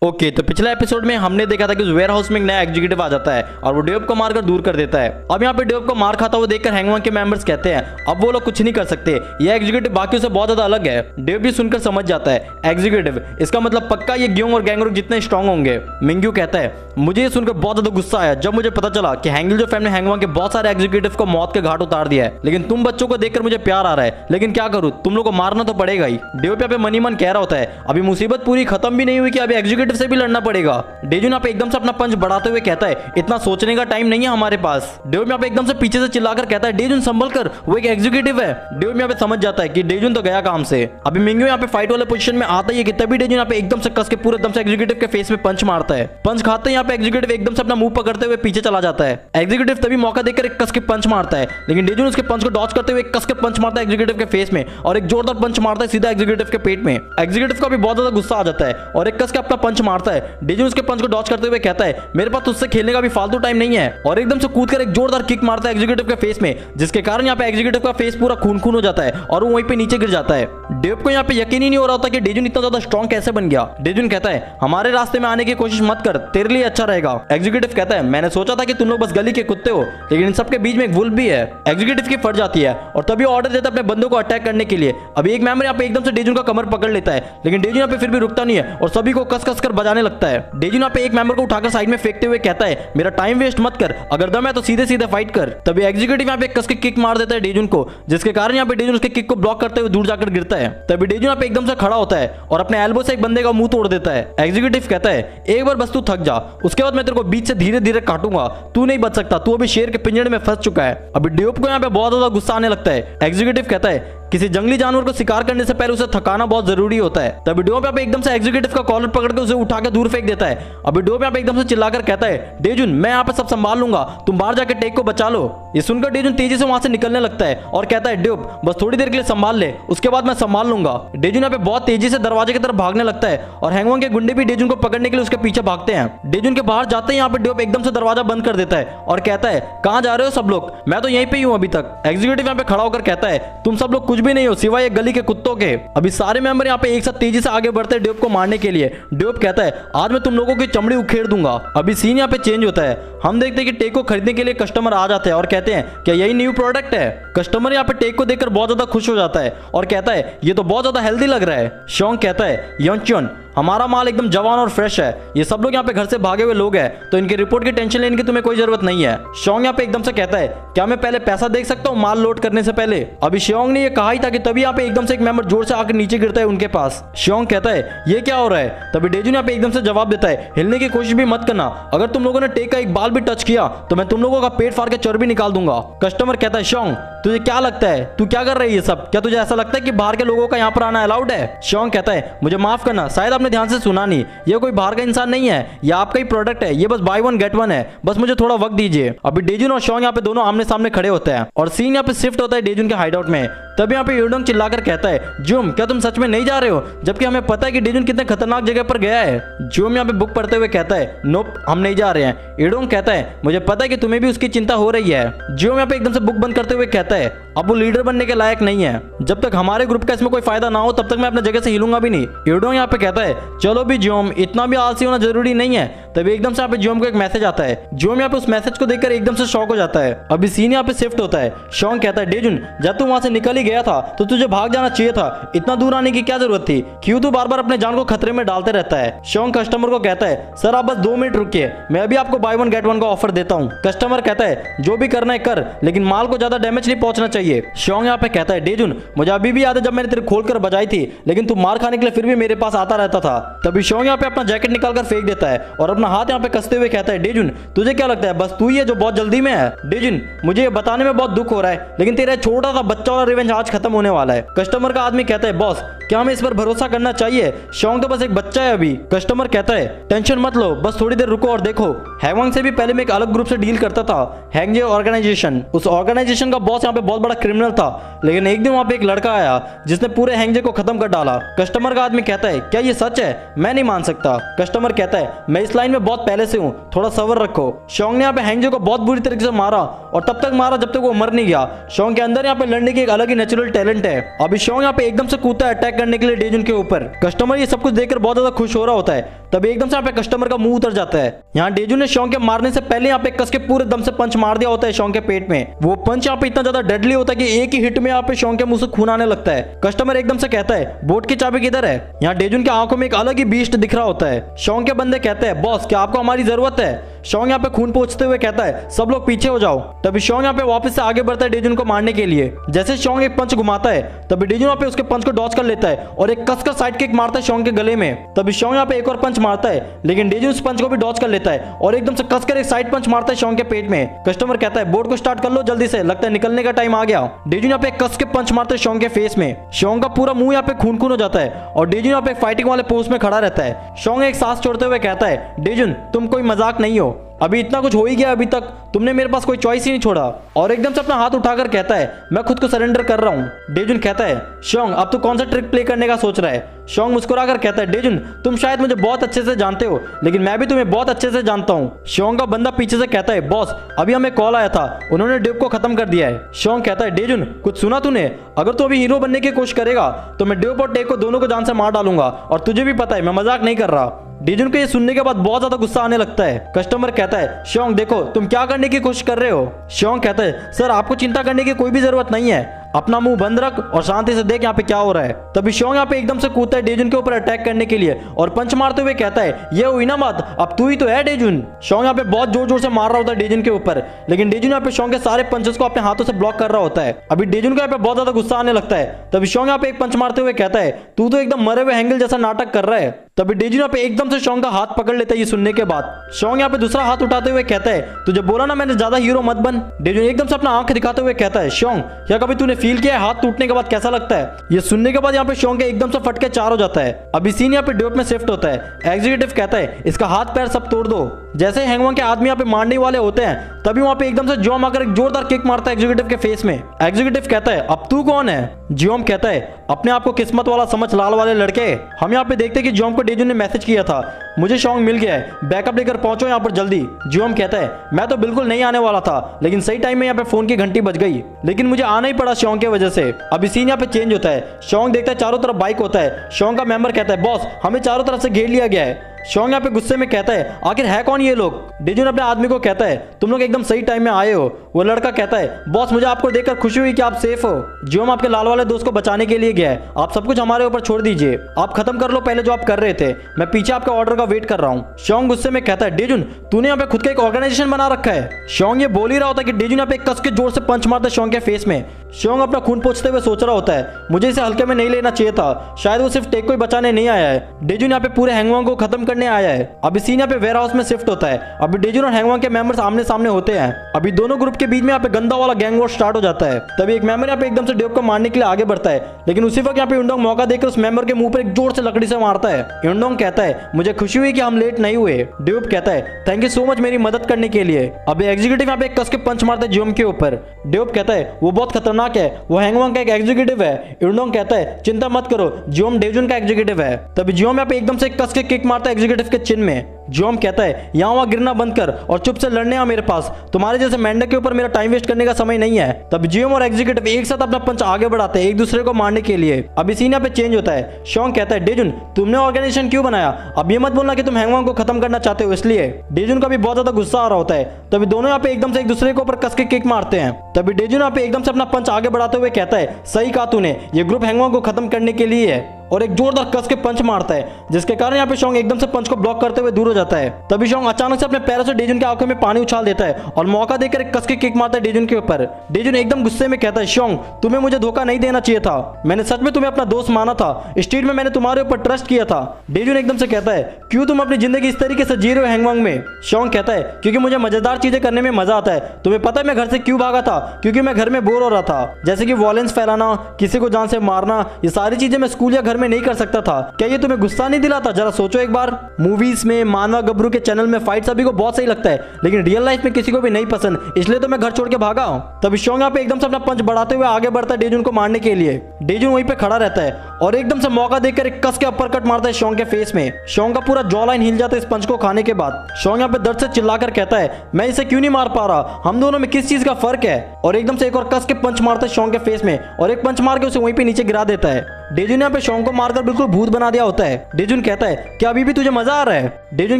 Okay, तो पिछले episode में हमने देखा था कि उस वेयर हाउस में एक नया एग्जीक्यूटिव आ जाता है और वो डेव को मारकर दूर कर देता है। अब यहाँ पे डेव को मार खाता हुआ देखकर हैंगमैन के मेंबर्स कहते हैं अब वो लोग कुछ नहीं कर सकते, ये एग्जीक्यूटिव बाकियों से बहुत ज्यादा अलग है। डेव भी सुनकर समझ जाता है एग्जीक्यूटिव, इसका मतलब पक्का ये ग्योंग और गैंगरुक जितने स्ट्रॉन्ग होंगे। मिंग्यू कहता है मुझे ये सुनकर बहुत ज्यादा गुस्सा आया जब मुझे पता चला कि हैंगल जो फैमिली हैंगमैन के बहुत सारे एग्जीक्यूटिव को मौत के घाट उतार दिया है, लेकिन तुम बच्चों को देखकर मुझे प्यार आ रहा है, लेकिन क्या करूं, तुम लोग को मारना तो पड़ेगा ही। डेव पे मनी मन कह रहा होता है अभी मुसीबत पूरी खत्म भी नहीं हुई कि अभी एग्जीक्यूटिव से भी लड़ना पड़ेगा। डेजू यहाँ पे एकदम से अपना पंच बढ़ाते हुए कहता है इतना सोचने का टाइम नहीं है हमारे पास। डेव यहाँ पे एकदम से पीछे से चिल्लाकर कहता है डेजुन संभल कर, वो एक एग्जीक्यूटिव है। डेव यहाँ पे समझ जाता है कि डेजुन तो गया काम से। अभी मिंग्यू यहाँ पे फाइट वाले पोजीशन में आता है कि तभी डेजुन यहाँ पे एकदम से कस के पूरे एकदम से एग्जीक्यूटिव के फेस में पंच मारता है। पंच खाते हैं यहाँ पे एग्जीक्यूटिव एकदम से अपना मुंह पकड़ते हुए पीछे चला जाता है। एग्जीक्यूटिव तभी मौका देकर एक कस के पंच मारता है, लेकिन डेजुन उसके पंच को डॉच करते हुए एक कस के पंच मारता है एग्जीक्यूटिव के फेस में और एक जोरदार पंच मारता है सीधा एग्जीक्यूटिव के पेट में। एग्जीक्यूटिव का भी बहुत ज्यादा गुस्सा आ जाता है और एक कस के अपना पंच मारता है। डेजुन उसके पंच को डॉच करते हुए कहता है मेरे पास तुझसे खेलने का भी फालतू टाइम नहीं है और एकदम से कूदकर एक जोरदार किक मारता है एग्जीक्यूटिव के फेस में, जिसके कारण यहाँ पे एग्जीक्यूटिव का फेस पूरा खून खून हो जाता है और वो वहीं पे नीचे गिर जाता है। डेव को यहाँ पे यकीन ही नहीं हो रहा होता कि डेजुन इतना ज्यादा स्ट्रॉन्ग कैसे बन गया। डेजुन कहता है हमारे रास्ते में आने की कोशिश मत कर, तेरे लिए अच्छा रहेगा। एग्जीक्यूटिव कहता है मैंने सोचा था कि तुम लोग बस गली के कुत्ते हो, लेकिन इन सबके बीच में एक वुल्फ भी है। एग्जीक्यूटिव की फट जाती है और तभी ऑर्डर देता है अपने बंदों को अटैक करने के लिए। अभी एक मेंबर यहाँ पे एकदम से डेजुन का कमर पकड़ लेता है, लेकिन डेजुन यहाँ पे फिर भी रुकता नहीं है और सभी को कस कस कर बजाने लगता है। डेजुन यहाँ पे एक मेंबर को उठाकर साइड में फेंकते हुए कहता है मेरा टाइम वेस्ट मत कर, अगर दम है तो सीधे सीधे फाइट कर। तभी एग्जीक्यूटिव यहाँ पे कस के किक मार देता है डेजुन को, जिसके कारण यहाँ पे डेजुन उसके किक को ब्लॉक करते हुए दूर जाकर गिरता है। तभी डेजुन यहाँ पे एकदम से खड़ा होता है और अपने एल्बो से एक बंदे का मुंह तोड़ देता है। एग्जीक्यूटिव कहता है एक बार बस तू थक जा, उसके बाद मैं तेरे को बीच से धीरे धीरे काटूंगा, तू नहीं बच सकता, तू अभी शेर के पिंजरे में फंस चुका है। अभी डेव को यहाँ पे बहुत ज्यादा गुस्सा आने लगता है। एग्जीक्यूटिव कहता है किसी जंगली जानवर को शिकार करने से पहले उसे थकाना बहुत जरूरी होता है। तभी डोप यहाँ पे एकदम से एग्जीक्यूटिव का कॉलर पकड़ के उसे उठा के दूर फेंक देता है। अभी डोप यहाँ पे एकदम से चिल्लाकर कहता है डेजुन मैं यहाँ पे सब संभाल लूंगा, तुम बाहर जाकर टेक को बचा लो। ये सुनकर डेजुन तेजी से वहां से निकलने लगता है और कहता है डोप बस थोड़ी देर के लिए संभाल ले, उसके बाद मैं संभाल लूंगा। डेजुन यहाँ पे बहुत तेजी से दरवाजे की तरफ भागने लगता है और हैंगमैन के गुंडे भी डेजुन को पकड़ने के लिए उसके पीछे भागते हैं। डेजुन के बाहर जाते ही यहाँ पे डोप एकदम से दरवाजा बंद कर देता है और कहता है कहाँ जा रहे हो सब लोग, मैं तो यहीं पे ही हूँ अभी तक। एग्जीक्यूटिव यहाँ पे खड़ा होकर कहता है तुम सब लोग कुछ भी नहीं हो सिवाय गली के कुत्तों के। अभी सारे मेंबर यहाँ पे एक साथ तेजी से आगे बढ़ते हैं डेव को मारने के लिए। डेव कहता है आज मैं तुम लोगों की चमड़ी उखेड़ दूंगा। अभी सीन यहाँ पे चेंज होता है, हम देखते हैं कि टेक को खरीदने के लिए कस्टमर आ जाते हैं और कहते हैं क्या यही न्यू प्रोडक्ट है। कस्टमर यहाँ पे टेक को देखकर बहुत ज्यादा खुश हो जाता है और कहता है ये तो बहुत ज्यादा हेल्दी लग रहा है। शोंग कहता है योंचन हमारा माल एकदम जवान और फ्रेश है, ये सब लोग यहाँ पे घर से भागे हुए लोग हैं तो इनकी रिपोर्ट की टेंशन लेने की तुम्हें कोई जरूरत नहीं है। शोंग यहाँ पे एकदम से कहता है क्या मैं पहले पैसा देख सकता हूँ माल लोड करने से पहले। अभी शोंग ने ये कहा ही था कि तभी यहाँ पे एकदम से एक मेंबर जोर से आकर नीचे गिरता है उनके पास। शोंग कहता है ये क्या हो रहा है। तभी डेजुन यहाँ पे एकदम से जवाब देता है हिलने की कोशिश भी मत करना, अगर तुम लोगों ने टेक का एक बाल भी टच किया तो मैं तुम लोगों का पेट फाड़ के चर्बी निकाल दूंगा। कस्टमर कहता है शोंग तुझे क्या लगता है, तू क्या कर रही है ये सब, क्या तुझे ऐसा लगता है कि बाहर के लोगों का यहाँ पर आना अलाउड है। शोंग कहता है मुझे माफ करना, शायद आपने ध्यान से सुना नहीं, ये कोई बाहर का इंसान नहीं है, ये आपका ही प्रोडक्ट है, ये बस बाय वन गेट वन है, बस मुझे थोड़ा वक्त दीजिए। अभी डेजुन और शोंग यहाँ पे दोनों आमने सामने खड़े होते हैं और सीन यहाँ पे शिफ्ट होता है डेजुन के हाइडआउट में। तभी यहाँ पे योडोंग चिल्लाकर कहता है जुम क्या तुम सच में नहीं जा रहे हो, जबकि हमें पता है कि डेजुन कितने खतरनाक जगह पर गया है। जुम यहाँ पे बुक पढ़ते हुए कहता है नोप हम नहीं जा रहे हैं। योडोंग कहता है मुझे पता है कि तुम्हें भी उसकी चिंता हो रही है। जुम यहाँ पे एकदम से बुक बंद करते हुए कहता है अब वो लीडर बनने के लायक नहीं है, जब तक हमारे ग्रुप का इसमें कोई फायदा ना हो तब तक मैं अपने जगह से हिलूंगा भी नहीं। योडोंग यहाँ पे कहता है चलो भी जोम इतना भी आलसी होना जरूरी नहीं है। तभी एकदम से यहाँ पे जोम को एक मैसेज आता है। जोम यहाँ पे उस मैसेज को देखकर एकदम से शॉक हो जाता है। अभी सीन यहाँ पे शिफ्ट होता है। शोंग कहता है डेजुन जब तू वहां से निकल ही गया था तो तुझे भाग जाना चाहिए था, इतना दूर आने की क्या जरूरत थी, क्यों तू बार बार अपने जान को खतरे में डालते रहता है। शोंग कस्टमर को कहता है सर आप बस 2 मिनट रुकिए, मैं अभी आपको बाय वन गेट वन का ऑफर देता हूँ। कस्टमर कहता है जो भी करना है कर, लेकिन माल को ज्यादा डैमेज नहीं पहुंचना चाहिए। शोंग यहाँ पे कहता है डेजुन मुझे अभी भी याद है जब मैंने तेरे खोल कर बजाई थी, लेकिन तू मार खाने के लिए फिर भी मेरे पास आता रहता था। तभी शोंग यहाँ पे अपना जैकेट निकालकर फेंक देता है और अपना हाथ यहाँ पे कसते हुए कहता है डेजुन तुझे क्या लगता है बस तू ही है जो बहुत जल्दी में है। डेजुन मुझे ये बताने में बहुत दुख हो रहा है, लेकिन तेरा छोटा सा बच्चा वाला रिवेंज आज खत्म होने वाला है। कस्टमर का आदमी कहता है बॉस क्या हमें इस पर भरोसा करना चाहिए, शोंग तो बस एक बच्चा है अभी। कस्टमर कहता है टेंशन मत लो, बस थोड़ी देर रुको और देखो। हैंगमैन से भी पहले मैं एक अलग ग्रुप से डील करता था, हैंगजे ऑर्गेनाइजेशन। उस ऑर्गेनाइजेशन का बॉस यहाँ पे बहुत बड़ा क्रिमिनल था, लेकिन एक दिन वहाँ पे एक लड़का आया जिसने पूरे हैंगजे को खत्म कर डाला। कस्टमर का आदमी कहता है क्या ये सच है, मैं नहीं मान सकता। कस्टमर कहता है मैं इस लाइन में बहुत पहले से हूँ, थोड़ा सब्र रखो। शोंग ने यहाँ पे हैंगजे को बहुत बुरी तरीके से मारा और तब तक मारा जब तक वो मर नहीं गया। शोंग के अंदर यहाँ पे लड़ने की एक अलग ही नेचुरल टैलेंट है। अभी शोंग यहाँ पे एकदम से कूदता है, अटैक अटैक करने के लिए डेजुन के ऊपर। कस्टमर ये सब कुछ देखकर बहुत ज्यादा खुश हो रहा होता है। तभी एकदम से यहाँ पे कस्टमर का मुंह उतर जाता है। यहाँ डेजुन ने शॉन्ग के मारने से पहले यहाँ पे कस के पूरे दम से पंच मार दिया होता है शॉन्ग के पेट में। वो पंच यहाँ पे इतना ज्यादा डेडली होता है कि एक ही हिट में यहाँ पे शॉन्ग के मुंह से खून आने लगता है। कस्टमर एकदम से कहता है बोट की चाबी किधर है। यहाँ डेजुन की आंखों में एक अलग ही बीस्ट दिख रहा होता है। शॉन्ग के बंदे कहते हैं बॉस क्या आपको हमारी जरूरत है। शॉन्ग यहाँ पे खून पोंछते हुए कहता है सब लोग पीछे हो जाओ। तभी शॉन्ग यहाँ पे वापस से आगे बढ़ता है डेजुन को मारने के लिए। जैसे शॉन्ग एक पंच घुमाता है तभी डेजुन यहाँ पे उसके पंच को डॉज कर लेता है और एक कसकर साइड किक मारता है शॉन्ग के गले में। तभी शॉन्ग यहाँ पे एक और पंच मारता है लेकिन डेजुन उस पंच को भी डॉज कर लेता है और एकदम से कसकर एक साइड पंच मारता है शॉन्ग के पेट में। कस्टमर कहता है बोर्ड को स्टार्ट कर लो जल्दी से, लगता है निकलने का टाइम आ गया। डेजुन यहाँ पे कस के पंच मारता है शॉन्ग के फेस में। शॉन्ग का पूरा मुंह यहाँ पे खून खून हो जाता है और डेजुन यहाँ पे फाइटिंग वाले पोज में खड़ा रहता है। शॉन्ग एक सांस छोड़ते हुए कहता है डेजुन तुम कोई मजाक नहीं हो, अभी इतना कुछ हो ही गया, अभी तक तुमने मेरे पास कोई चॉइस ही नहीं छोड़ा। और एकदम से अपना हाथ उठाकर कहता है मैं खुद को सरेंडर कर रहा हूँ। डेजुन कहता है शॉन्ग अब तू कौन सा ट्रिक प्ले करने का सोच रहा है। शॉन्ग मुस्कुराकर कहता है डेजुन तुम शायद मुझे बहुत अच्छे से जानते हो लेकिन मैं भी तुम्हें बहुत अच्छे से जानता हूँ। शॉन्ग का बंदा पीछे से कहता है बॉस अभी हमें कॉल आया था, उन्होंने ड्यूब को खत्म कर दिया है। शॉन्ग कहता है डेजुन कुछ सुना तूने, अगर तू अभी हीरो बनने की कोशिश करेगा तो मैं ड्यूब और टेक को दोनों को जान से मार डालूंगा और तुझे भी पता है मैं मजाक नहीं कर रहा। डेजुन को ये सुनने के बाद बहुत ज्यादा गुस्सा आने लगता है। कस्टमर कहता है शॉन्ग देखो तुम क्या करने की कोशिश कर रहे हो। शॉन्ग कहता है सर आपको चिंता करने की कोई भी जरूरत नहीं है, अपना मुंह बंद रख और शांति से देख यहाँ पे क्या हो रहा है। तभी शॉन्ग यहाँ पे एकदम से कूदता है डेजुन के ऊपर अटैक करने के लिए और पंच मारते हुए कहता है ये हुई ना बात, अब तू ही तो है डेजुन। शॉन्ग यहाँ पे बहुत जोर जोर से मार रहा होता है डेजुन के ऊपर लेकिन डेजुन यहाँ पे शॉन्ग के सारे पंचेस को अपने हाथों से ब्लॉक कर रहा होता है। अभी डेजुन को यहाँ पे बहुत ज्यादा गुस्सा आने लगता है। तभी शॉन्ग यहाँ पे एक पंच मारते हुए कहता है तू तो एकदम मरे हुए हैंगल जैसा नाटक कर रहा है। तभी डेजुन यहाँ पे एकदम से शॉन्ग का हाथ पकड़ लेता है ये सुनने के बाद। शॉन्ग यहाँ पे दूसरा हाथ उठाते हुए कहता है तुझे बोला ना मैंने ज्यादा हीरो मत बन। डेजुन एकदम से अपना आंख दिखाते हुए कहता है शॉन्ग क्या कभी तूने फील किया है हाथ टूटने के बाद कैसा लगता है। ये सुनने के बाद यहाँ पे शॉन्ग एकदम से फटके चार हो जाता है। अभी सीन यहाँ पे ड्यूब में शिफ्ट होता है। एग्जीक्यूटिव कहता है इसका हाथ पैर सब तोड़ दो। जैसे हैंगमैन के आदमी यहाँ पे मारने वाले होते हैं तभी वहाँ पे एकदम से जियोम आकर एक जोरदार किक मारता है एग्जीक्यूटिव के फेस में। एग्जीक्यूटिव कहता है अब तू कौन है। जियोम कहता है अपने आप को किस्मत वाला समझ लाल वाले लड़के। हम यहाँ पे देखते हैं कि जियोम को डेजुन ने मैसेज किया था मुझे शॉन्ग मिल गया है, बैकअप लेकर पहुंचो यहाँ पर जल्दी। जियोम कहता है मैं तो बिल्कुल नहीं आने वाला था लेकिन सही टाइम में यहाँ पे फोन की घंटी बज गई, लेकिन मुझे आना ही पड़ा शॉन्ग की वजह से। अभी सीन यहाँ पे चेंज होता है। शॉन्ग देखता है चारों तरफ बाइक होता है। शॉन्ग का मेंबर कहता है बॉस हमें चारों तरफ से घेर लिया गया है। शॉन्ग यहाँ पे गुस्से में कहता है आखिर है कौन ये लोग। डेजुन अपने आदमी को कहता है तुम लोग एकदम सही टाइम में आए हो। वो लड़का कहता है बॉस मुझे आपको देखकर खुशी हुई कि आप सेफ हो। जियोम आपके लाल वाले दोस्त को बचाने के लिए गया है, आप सब कुछ हमारे ऊपर छोड़ दीजिए, आप खत्म कर लो पहले जो आप कर रहे थे, मैं पीछे आपके ऑर्डर का वेट कर रहा हूँ। शॉन्ग गुस्से में कहता है डेजुन तूने यहाँ पे खुद का एक ऑर्गेनाइजेशन बना रखा है। शॉन्ग ये बोल ही रहा होता है कि डेजुन यहाँ पे कस के जोर से पंच मारता है शॉन्ग के फेस में। शॉन्ग अपना खून पोंछते हुए सोच रहा होता है मुझे इसे हल्के में नहीं लेना चाहिए था, शायद वो सिर्फ टेक को ही बचाने नहीं आया है, डेजुन यहाँ पे पूरे हैंगमैन को खत्म करने आया है। अभी सीन यहाँ पे वेयर हाउस में शिफ्ट होता है। अभी डेजुन और हैंगमैन के मेंबर्स आमने सामने होते हैं। अभी दोनों ग्रुप के बीच में यहाँ पे गंदा वाला गैंग वॉर स्टार्ट हो जाता है। तभी एक मेंबर यहाँ पे एकदम से ड्यूब को मारने के लिए आगे बढ़ता है लेकिन उसी वक्त यहाँ पे युनडोंग मौका देकर उस मेंबर के मुंह पर एक जोर से लकड़ी से मारता है। युनडोंग कहता है मुझे खुशी हुई कि हम लेट नहीं हुए। ड्यूब कहता है थैंक यू सो मच मेरी मदद करने के लिए। अभी एग्जीक्यूटिव यहाँ पे कस के पंच मारता है जियोम के ऊपर। ड्यूब कहता है वो बहुत खतरनाक है, वो हैंगमैन का एक एग्जीक्यूटिव है। युनडोंग कहता है चिंता मत करो जियोम डेजुन का एग्जीक्यूटिव है। तभी जियोम यहाँ पे एकदम से कस के किक मारता है एग्जीक्यूटिव के चिन में। जियोम कहता है यहाँ वहां गिरना बंद कर और चुप से लड़ने आ मेरे पास, तुम्हारे जैसे मेंढक के ऊपर मेरा टाइम वेस्ट करने का समय नहीं है। तब जियोम और एग्जीक्यूटिव एक साथ अपना पंच आगे बढ़ाते हैं एक दूसरे को मारने के लिए। अभी सीन यहाँ पे चेंज होता है। शॉन्ग कहता है डेजुन तुमने ऑर्गेनाइजेशन क्यों बनाया, अब ये मत बोलना कि तुम हैंगमैन को खत्म करना चाहते हो इसलिए। डेजुन का भी बहुत ज्यादा गुस्सा आ रहा होता है। तभी दोनों यहाँ पे एकदम से एक दूसरे के ऊपर कस के किक मारते हैं। तभी डेजुन यहाँ पे एकदम से अपना पंच आगे बढ़ाते हुए कहता है सही कहा तूने, ये ग्रुप हैंगमैन को खत्म करने के लिए है, और एक जोरदार कस के पंच मारता है जिसके कारण यहाँ पे शॉन्ग एकदम से पंच को ब्लॉक करते हुए दूर हो जाता है। तभी शॉन्ग अचानक से अपने पैरों से डेजुन की आंखों में पानी उछाल देता है और मौका देकर एक कस के किक मारता है डेजुन के ऊपर। डेजुन एकदम गुस्से में कहता है शॉन्ग तुम्हें मुझे धोखा नहीं देना चाहिए था, मैंने सच में तुम्हें अपना दोस्त माना था, स्ट्रीट में मैंने तुम्हारे ऊपर ट्रस्ट किया था। डेजुन एकदम से कहता है क्यों तुम अपनी जिंदगी इस तरीके से जी रहे हो हैंगमैन में। शॉन्ग कहता है क्योंकि मुझे मजेदार चीजें करने में मजा आता है। तुम्हें पता है मैं घर से क्यों भागा था, क्योंकि मैं घर में बोर हो रहा था, जैसे कि वॉयलेंस फैलाना, किसी को जान से मारना, ये सारी चीजें मैं स्कूल या घर में नहीं कर सकता था। क्या ये तुम्हें गुस्सा नहीं दिलाता, जरा सोचो एक बार। मूवीज में मानवा गबरू के चैनल में फाइट सभी को बहुत सही लगता है लेकिन रियल लाइफ में किसी को भी नहीं पसंद, इसलिए तो मैं घर छोड़ के भागा। तभी शॉन्ग यहाँ पे एकदम से अपना पंच बढ़ाते हुए आगे बढ़ता है डेजुन को मारने के लिए। डेजुन वहीं पे खड़ा रहता है और एकदम से मौका देकर एक कस के अपर कट मारता है शॉन्ग के फेस में। शॉन्ग का पूरा जॉ लाइन हिल जाता है इस पंच को खाने के बाद। शॉन्ग यहाँ पे दर्द से चिल्लाकर कहता है मैं इसे क्यों नहीं मार पा रहा, हम दोनों में किस चीज का फर्क है, और एकदम से एक और कस के पंच मारता है शॉन्ग के फेस में और एक पंच मार के उसे वहीं पे नीचे गिरा देता है। डेजुन यहाँ पे शोंग को मारकर बिल्कुल भूत बना दिया होता है। डेजुन कहता है क्या अभी भी तुझे मजा आ रहा है? डेजुन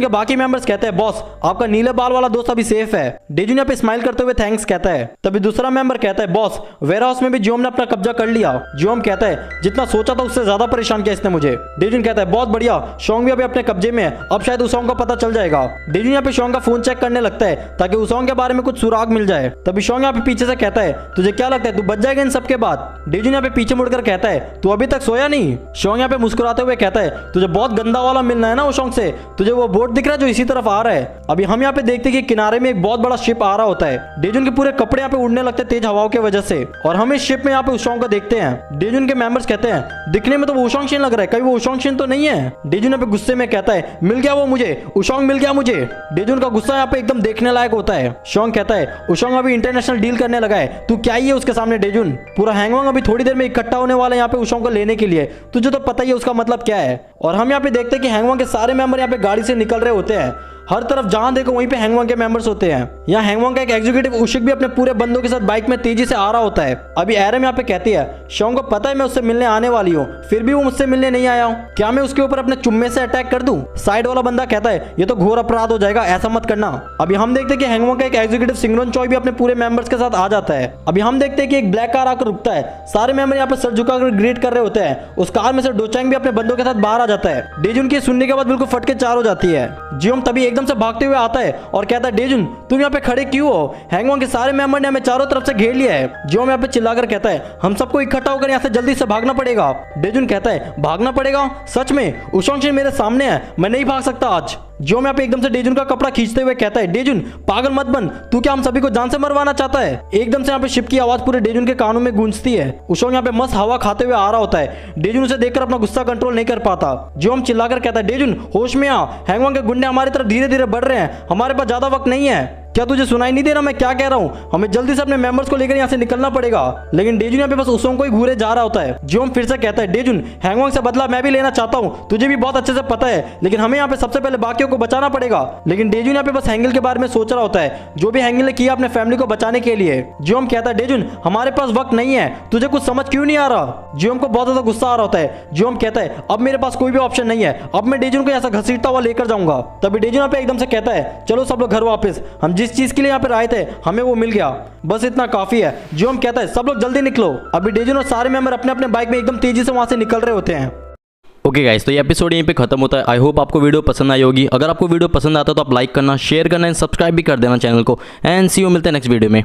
के बाकी मेंबर्स कहते हैं बॉस आपका नीले बाल वाला दोस्त अभी सेफ है। डेजुन यहाँ पे स्माइल करते हुए थैंक्स कहता है। तभी दूसरा मेंबर कहता है बॉस वेयर हाउस में भी जियोम ने अपना कब्जा कर लिया। जियोम कहता है जितना सोचा था उससे ज्यादा परेशान किया इसने मुझे। डेजुन कहता है बहुत बढ़िया, शोंग भी अभी अपने कब्जे में है, अब शायद उसोंग को पता चल जाएगा। डेजुन यहाँ पे शोंग का फोन चेक करने लगता है ताकि उसोंग के बारे में कुछ सुराग मिल जाए। तभी शोंग यहाँ पे पीछे से कहता है तुझे क्या लगता है तू बच जाएगा इन सबके बाद? डेजुन यहाँ पे पीछे मुड़कर कहता है तू अभी तक सोया नहीं? शोंग यहाँ पे मुस्कुराते हुए कहता है तुझे बहुत गंदा वाला मिलना है ना उसोंग से, तुझे वो बोट दिख रहा है जो इसी तरफ आ रहा है। अभी हम यहाँ पे देखते हैं कि किनारे में एक बहुत बड़ा शिप आ रहा होता है। डेजुन के पूरे कपड़े यहाँ पे उड़ने लगते हैं तेज हवाओं की वजह से और हम इस शिप में यहाँ पे उसोंग को देखते हैं। डेजुन के मेंबर्स कहते हैं दिखने में तो वो उसोंग शिन लग रहा है, कहीं वो उसोंग शिन तो नहीं है? डेजुन यहाँ पे गुस्से में कहता है मिल गया वो मुझे, उसोंग मिल गया मुझे। डेजुन का गुस्सा यहाँ पे एकदम देखने लायक होता है। शोंग कहता है उसोंग अभी इंटरनेशनल डील करने लगा है, तू क्या ही है उसके सामने? डेजुन पूरा हैंगवांग अभी थोड़ी देर में इकट्ठा होने वाला है यहाँ पे उसोंग को लेने के लिए, तुझे तो पता ही है उसका मतलब क्या है। और हम यहाँ पे देखते हैं कि हैंगवांग के सारे मेंबर यहाँ पे गाड़ी से निकल रहे होते हैं। हर तरफ जहां देखो वहीं पे हैंगवांग के मेंबर्स होते हैं। यहाँ हैंगवांग का एक एग्जीक्यूटिव उशिक भी अपने पूरे बंदों के साथ बाइक में तेजी से आ रहा होता है। अभी एरम यहाँ पे कहती है शोंग को पता है मैं उससे मिलने आने वाली हूँ, फिर भी वो मुझसे मिलने नहीं आया हूँ, क्या मैं उसके ऊपर अपने चुम्मे से अटैक कर दूं? साइड वाला बंदा कहता है ये तो घोर अपराध हो जाएगा, ऐसा मत करना। अभी हम देखते हैं कि हैंगवांग का एक एग्जीक्यूटिव सिंगरोन चॉय भी अपने पूरे मेंबर्स के साथ आ जाता है। अभी हम देखते हैं कि एक ब्लैक कार आकर रुकता है, सारे मेंबर यहाँ पे सर झुकाकर ग्रीट कर रहे होते हैं। उस कार में से डोचैंग भी अपने बंदों के साथ बाहर आ जाता है। डेजुन की सुनने के बाद बिल्कुल फटके चार हो जाती है। जियोम तभी एकदम से भागते हुए है और कहता है डेजुन तुम यहाँ पे खड़े क्यों हो? हैंगवांग के सारे मेंबर ने हमें चारों तरफ से घेर लिया है। जियोम यहाँ पे चिल्लाकर कहता है हम सबको इकट्ठा होकर यहाँ से जल्दी से भागना पड़ेगा। डेजुन कहता है भागना पड़ेगा? सच में? उसोंग शिन मेरे सामने है, मैं नहीं भाग सकता आज। जियोम यहाँ पे एकदम से डेजुन का कपड़ा खींचते हुए कहता है डेजुन पागल मत बन, तू क्या हम सभी को जान से मरवाना चाहता है? एकदम से यहाँ पे शिप की आवाज पूरे डेजुन के कानों में गूंजती है। उसोंग यहाँ पे मस्त हवा खाते हुए आ रहा होता है। डेजुन उसे देखकर अपना गुस्सा कंट्रोल नहीं कर पाता। जियोम चिल्लाकर कहता है डेजुन होश में आ, हैंगवांग के गुंडे हमारी तरफ धीरे धीरे बढ़ रहे हैं, हमारे पास ज्यादा वक्त नहीं है। क्या तुझे सुनाई नहीं दे रहा मैं क्या कह रहा हूँ? हमें जल्दी से अपने मेंबर्स को लेकर यहाँ से निकलना पड़ेगा। लेकिन डेजुन यहाँ पे बस उसोंग को ही घूरे जा रहा होता है। जियोम फिर से कहता है डेजुन हैंगवांग से बदला मैं भी लेना चाहता हूँ, तुझे भी बहुत अच्छे से पता है, लेकिन हमें यहाँ पे सबसे पहले बाकियों को बचाना पड़ेगा। लेकिन डेजुन यहाँ पे बस हैंगल के बारे में सोच रहा होता है, जो भी हैंगल ने किया अपने फैमिली को बचाने के लिए। जियोम कहता है डेजुन हमारे पास वक्त नहीं है, तुझे कुछ समझ क्यों नहीं आ रहा? जियोम को बहुत ज्यादा गुस्सा आ रहा होता है। जियोम कहता है अब मेरे पास कोई भी ऑप्शन नहीं है, अब मैं डेजुन को ऐसा घसीटता हुआ लेकर जाऊंगा। तभी डेजुन यहाँ पे एकदम से कहता है चलो सब लोग घर वापस, हम जिस चीज के लिए यहाँ पे थे हमें वो मिल गया, बस इतना काफी है। जियोम कहता है सब लोग जल्दी निकलो। अभी डेजुन और सारे मेंबर अपने अपने बाइक में एकदम तेजी से वहां से निकल रहे होते हैं। ओके गाइस, तो ये एपिसोड यहीं पे खत्म होता है। आई होप आपको वीडियो पसंद आई होगी। अगर आपको वीडियो पसंद आता है तो आप लाइक करना, शेयर करना एंड सब्सक्राइब भी कर देना चैनल को। एंड सी यू, मिलते हैं नेक्स्ट वीडियो में।